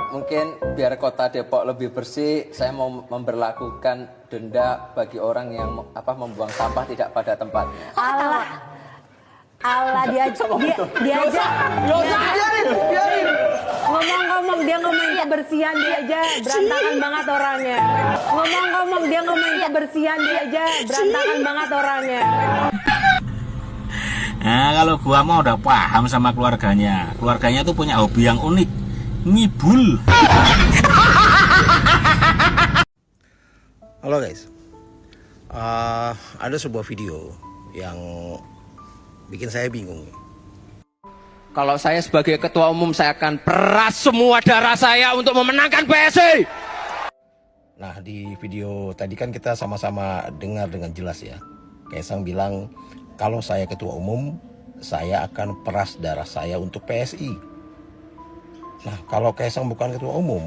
Mungkin biar kota Depok lebih bersih, saya mau memberlakukan denda bagi orang yang membuang sampah tidak pada tempatnya. Allah dia aja biarin. Ngomong-ngomong dia ngomongin kebersihan dia aja berantakan banget orangnya. Ngomong-ngomong dia ngomongin kebersihan dia aja berantakan banget orangnya. Nah, kalau gua mah udah paham sama keluarganya. Keluarganya tuh punya hobi yang unik, ngibul. Halo guys, ada sebuah video yang bikin saya bingung. Kalau saya sebagai ketua umum, saya akan peras semua darah saya untuk memenangkan PSI. Nah, di video tadi kan kita sama-sama dengar dengan jelas ya. Kaisang bilang, kalau saya ketua umum, saya akan peras darah saya untuk PSI. Nah, kalau Kaisang bukan ketua umum,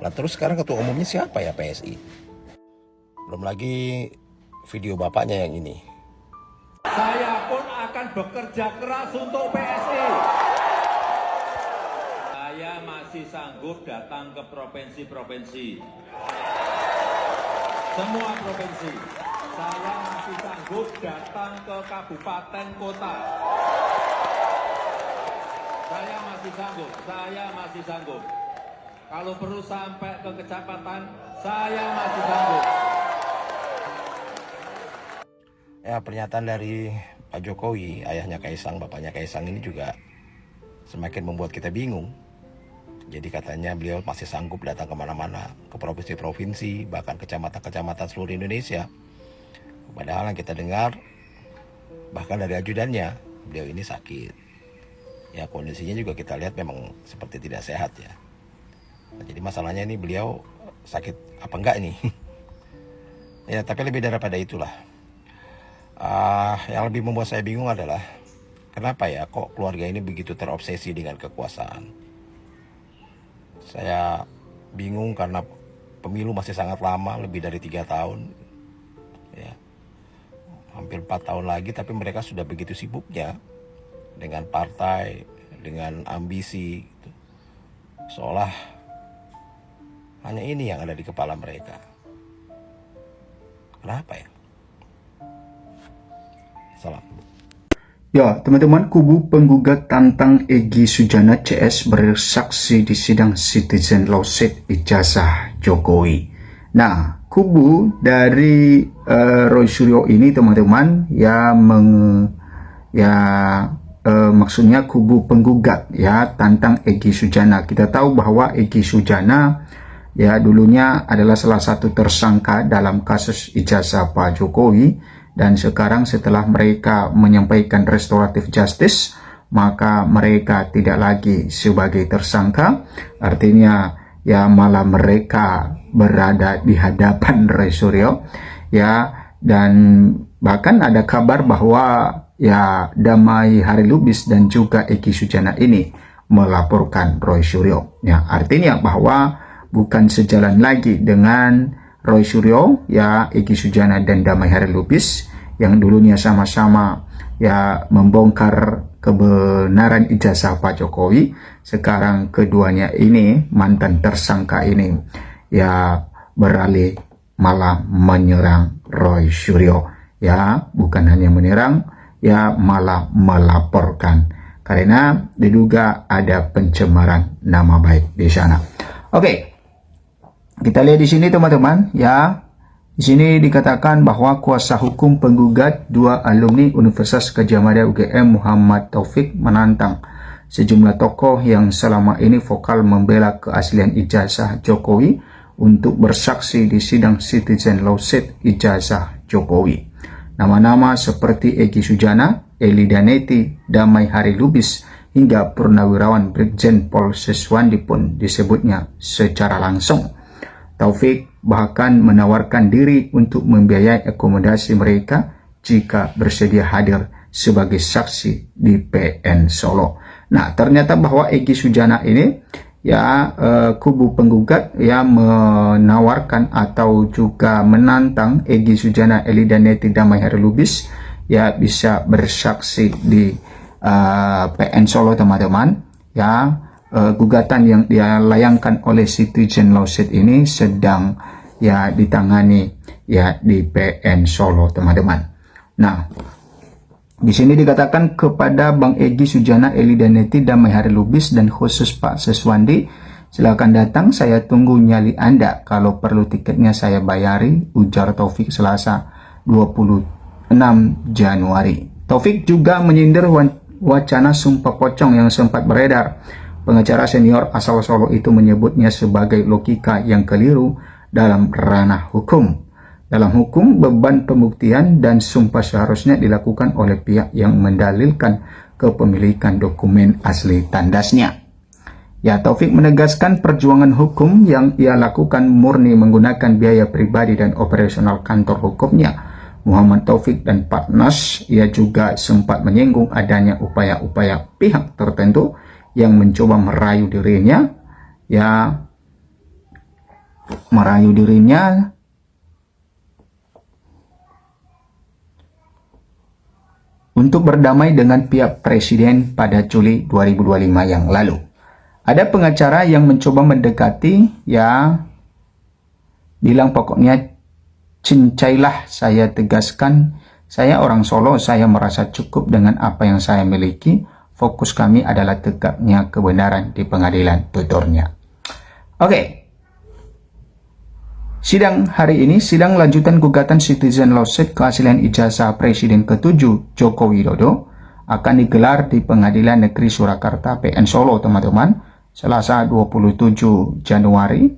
lah terus sekarang ketua umumnya siapa ya PSI? Belum lagi video bapaknya yang ini. Saya pun akan bekerja keras untuk PSI. Saya masih sanggup datang ke provinsi-provinsi. Semua provinsi. Saya masih sanggup datang ke kabupaten kota. Saya masih sanggup. Kalau perlu sampai ke kecamatan, saya masih sanggup. Ya, pernyataan dari Pak Jokowi, ayahnya Kaisang, bapaknya Kaisang ini juga semakin membuat kita bingung. Jadi katanya beliau masih sanggup datang kemana-mana, ke provinsi-provinsi, bahkan kecamatan-kecamatan seluruh Indonesia. Padahal yang kita dengar, bahkan dari ajudannya, beliau ini sakit. Ya, kondisinya juga kita lihat memang seperti tidak sehat ya. Nah, jadi masalahnya ini beliau sakit apa enggak nih? Ya, tapi lebih daripada itulah. Yang lebih membuat saya bingung adalah kenapa ya kok keluarga ini begitu terobsesi dengan kekuasaan. Saya bingung karena pemilu masih sangat lama, lebih dari 3 tahun ya, hampir 4 tahun lagi, tapi mereka sudah begitu sibuknya dengan partai, dengan ambisi gitu. Seolah hanya ini yang ada di kepala mereka. Kenapa ya? Salam. Ya, teman-teman, kubu penggugat tantang Egy Sujana CS bersaksi di sidang Citizen Lawsuit ijazah Jokowi. Nah, kubu dari Roy Suryo ini, teman-teman, maksudnya kubu penggugat ya tantang Egy Sujana. Kita tahu bahwa Egy Sujana ya dulunya adalah salah satu tersangka dalam kasus ijazah Pak Jokowi. Dan sekarang setelah mereka menyampaikan restoratif justice, maka mereka tidak lagi sebagai tersangka. Artinya ya malah mereka berada di hadapan Roy Suryo ya. Dan bahkan ada kabar bahwa ya Damai Harilubis dan juga Egy Sujana ini melaporkan Roy Suryo. Ya, artinya bahwa bukan sejalan lagi dengan Roy Suryo, ya Egy Sujana dan Damai Harilubis yang dulunya sama-sama ya membongkar kebenaran ijazah Pak Jokowi. Sekarang keduanya ini, mantan tersangka ini ya beralih malah menyerang Roy Suryo. Ya, bukan hanya menyerang, ya malah melaporkan karena diduga ada pencemaran nama baik di sana. Oke. Kita lihat di sini teman-teman ya. Di sini dikatakan bahwa kuasa hukum penggugat dua alumni Universitas Gadjah Mada UGM Muhammad Taufik menantang sejumlah tokoh yang selama ini vokal membela keaslian ijazah Jokowi untuk bersaksi di sidang Citizen Lawsuit ijazah Jokowi. Nama-nama seperti Egy Sujana, Eli Daneti, Damai Harilubis hingga Purnawirawan Brigjen Pol Seswandi pun disebutnya secara langsung. Taufik bahkan menawarkan diri untuk membiayai akomodasi mereka jika bersedia hadir sebagai saksi di PN Solo. Nah, ternyata bahwa Egy Sujana ini ya kubu penggugat ya menawarkan atau juga menantang Egy Sujana, Eli Daneti, Damai Harilubis ya bisa bersaksi di PN Solo teman-teman ya. gugatan yang dia layangkan oleh Citizen Lawsuit ini sedang ya ditangani ya di PN Solo, teman-teman. Nah, di sini dikatakan kepada Bang Egy Sujana, Eli Daneti, Damai Hari Lubis, dan khusus Pak Seswandi, silakan datang, saya tunggu nyali Anda. Kalau perlu tiketnya saya bayari, ujar Taufik Selasa 26 Januari. Taufik juga menyindir wacana sumpah pocong yang sempat beredar. Pengacara senior asal Solo itu menyebutnya sebagai logika yang keliru dalam ranah hukum. Dalam hukum, beban pembuktian dan sumpah seharusnya dilakukan oleh pihak yang mendalilkan kepemilikan dokumen asli tandasnya. Ya, Taufik menegaskan perjuangan hukum yang ia lakukan murni menggunakan biaya pribadi dan operasional kantor hukumnya. Muhammad Taufik dan partners, ia juga sempat menyinggung adanya upaya-upaya pihak tertentu yang mencoba merayu dirinya untuk berdamai dengan pihak presiden pada Juli 2025 yang lalu. Ada pengacara yang mencoba mendekati, ya bilang pokoknya cincailah, saya tegaskan, saya orang Solo, saya merasa cukup dengan apa yang saya miliki. Fokus kami adalah tegaknya kebenaran di pengadilan, tuturnya. Oke. Sidang hari ini, sidang lanjutan gugatan Citizen Lawsuit kehasilan ijazah Presiden ke-7 Joko Widodo akan digelar di Pengadilan Negeri Surakarta PN Solo, teman-teman, Selasa 27 Januari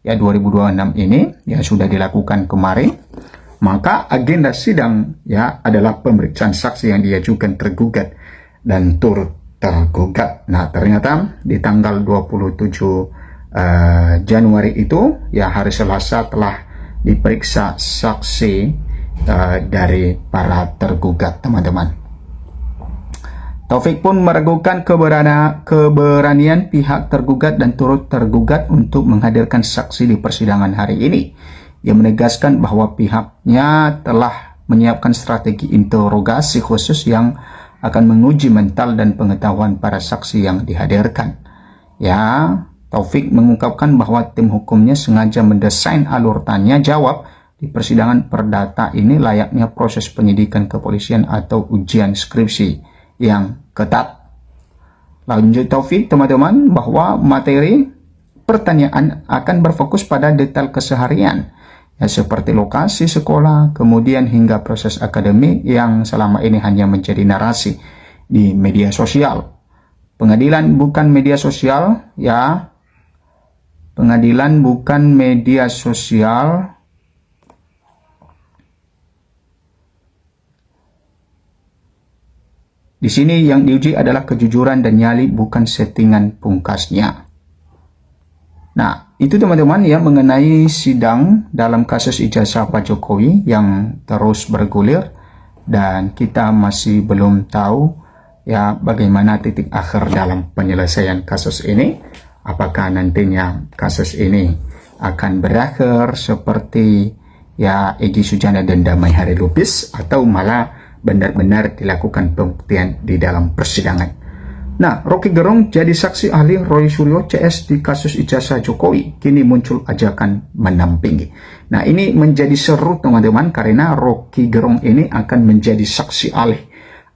ya 2026 ini ya sudah dilakukan kemarin. Maka agenda sidang ya adalah pemeriksaan saksi yang diajukan tergugat dan turut tergugat. Nah, ternyata di tanggal 27 Januari itu ya hari Selasa telah diperiksa saksi dari para tergugat, teman-teman. Taufik pun meragukan keberanian pihak tergugat dan turut tergugat untuk menghadirkan saksi di persidangan hari ini. Ia menegaskan bahwa pihaknya telah menyiapkan strategi interogasi khusus yang akan menguji mental dan pengetahuan para saksi yang dihadirkan. Ya, Taufik mengungkapkan bahwa tim hukumnya sengaja mendesain alur tanya jawab di persidangan perdata ini layaknya proses penyidikan kepolisian atau ujian skripsi yang ketat. Lanjut Taufik, teman-teman, bahwa materi pertanyaan akan berfokus pada detail keseharian, ya seperti lokasi sekolah, kemudian hingga proses akademik yang selama ini hanya menjadi narasi di media sosial. Pengadilan bukan media sosial, ya. Pengadilan bukan media sosial. Di sini yang diuji adalah kejujuran dan nyali, bukan settingan pungkasnya. Nah, itu teman-teman ya mengenai sidang dalam kasus ijazah Pak Jokowi yang terus bergulir dan kita masih belum tahu ya bagaimana titik akhir dalam penyelesaian kasus ini. Apakah nantinya kasus ini akan berakhir seperti ya Egy Sujana dan Damai Hari Lubis atau malah benar-benar dilakukan pembuktian di dalam persidangan. Nah, Rocky Gerung jadi saksi ahli Roy Suryo CS di kasus ijazah Jokowi. Kini muncul ajakan menampingi. Nah, ini menjadi seru teman-teman karena Rocky Gerung ini akan menjadi saksi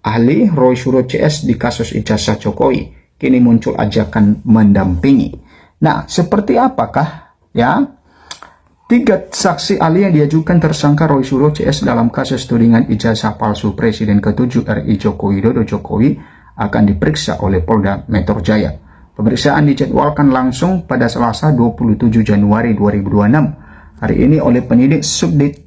ahli Roy Suryo CS di kasus ijazah Jokowi. Kini muncul ajakan mendampingi. Nah, seperti apakah ya 3 saksi ahli yang diajukan tersangka Roy Suryo CS dalam kasus tudingan ijazah palsu Presiden ke-7 RI Joko Widodo Jokowi akan diperiksa oleh Polda Metro Jaya. Pemeriksaan dijadwalkan langsung pada Selasa 27 Januari 2026. Hari ini oleh penyidik Subdit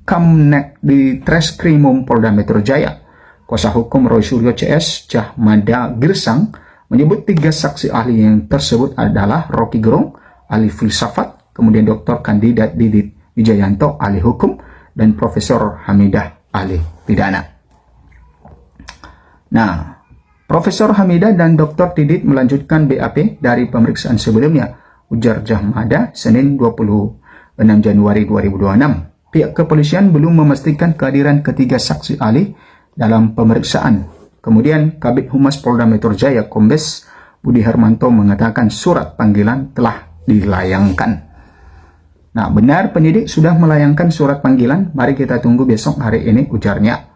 Kamnek di Treskrimum Polda Metro Jaya. Kuasa hukum Roy Suryo CS, Jahmada Girsang, menyebut 3 saksi ahli yang tersebut adalah Rocky Gerung, ahli filsafat, kemudian Dr. Kandidat Didit Wijayanto, ahli hukum, dan Profesor Hamidah, ahli pidana. Nah, Profesor Hamidah dan Dr. Didit melanjutkan BAP dari pemeriksaan sebelumnya, ujar Jahmada Senin 26 Januari 2026. Pihak kepolisian belum memastikan kehadiran ketiga saksi ahli dalam pemeriksaan. Kemudian Kabid Humas Polda Metro Jaya Kombes Budi Hermanto mengatakan surat panggilan telah dilayangkan. Nah, benar penyidik sudah melayangkan surat panggilan. Mari kita tunggu besok hari ini, ujarnya.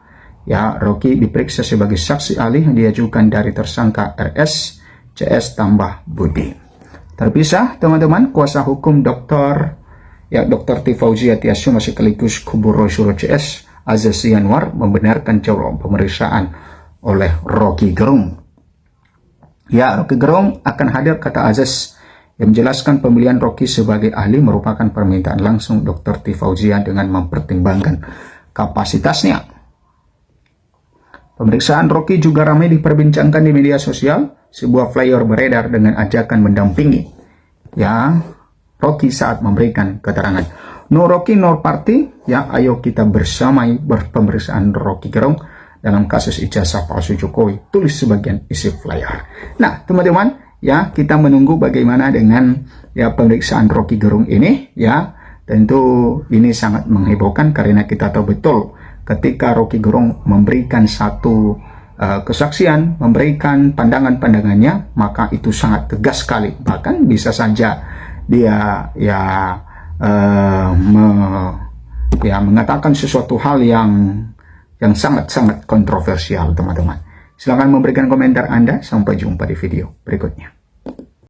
Ya, Rocky diperiksa sebagai saksi ahli yang diajukan dari tersangka RS, CS tambah Budi. Terpisah, teman-teman, kuasa hukum Dr. T. Fauzia Tiasuma sekaligus kubu Rosyuro CS, Azaz Yanwar, membenarkan jawab pemeriksaan oleh Rocky Gerung. Ya, Rocky Gerung akan hadir, kata Azaz, yang menjelaskan pemilihan Rocky sebagai ahli merupakan permintaan langsung Dr. T. Fauzia dengan mempertimbangkan kapasitasnya. Pemeriksaan Rocky juga ramai diperbincangkan di media sosial. Sebuah flyer beredar dengan ajakan mendampingi ya Rocky saat memberikan keterangan. No Rocky, no party. Ya, ayo kita bersamai pemeriksaan Rocky Gerung dalam kasus ijazah palsu Jokowi. Tulis sebagian isi flyer. Nah, teman-teman, ya kita menunggu bagaimana dengan ya pemeriksaan Rocky Gerung ini. Ya, tentu ini sangat menghebohkan karena kita tahu betul ketika Rocky Gerung memberikan satu kesaksian, memberikan pandangan-pandangannya, maka itu sangat tegas sekali. Bahkan bisa saja dia mengatakan sesuatu hal yang sangat-sangat kontroversial, teman-teman. Silahkan memberikan komentar Anda. Sampai jumpa di video berikutnya.